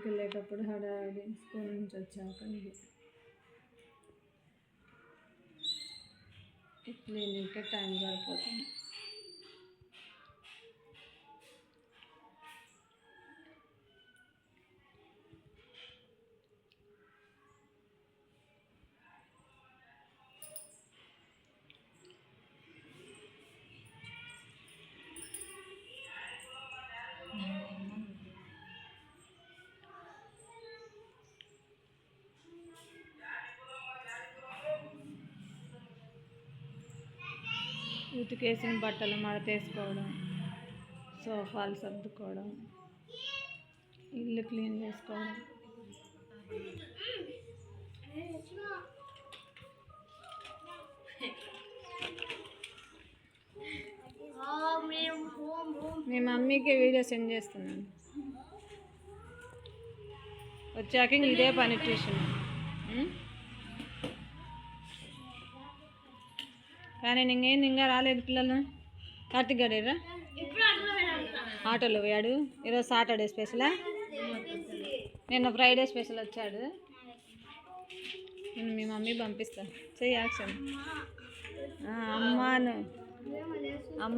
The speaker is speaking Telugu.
వెళ్ళేటప్పుడు హడావిడి స్కూల్ నుంచి వచ్చాక ఇది క్లీనింగ్కే టైం సరిపోతుంది. ఉతికేసిన బట్టలు మడతేసుకోవడం, సోఫాలు సర్దుకోవడం, ఇల్లు క్లీన్ చేసుకోవడం. మీ మమ్మీకి వీడియో సెండ్ చేస్తున్నాను. వచ్చాక ఇదే పని ట్యూషన్. కానీ ఇంకేంది ఇంకా రాలేదు పిల్లలు. కార్తిక్ గడేరా ఆటోలో పోయాడు. ఈరోజు సాటర్డే స్పెషలా, నిన్న ఫ్రైడే స్పెషల్ వచ్చాడు. నేను మీ మమ్మీ పంపిస్తా. చెయ్యి యాక్షన్. అమ్మాను అమ్మ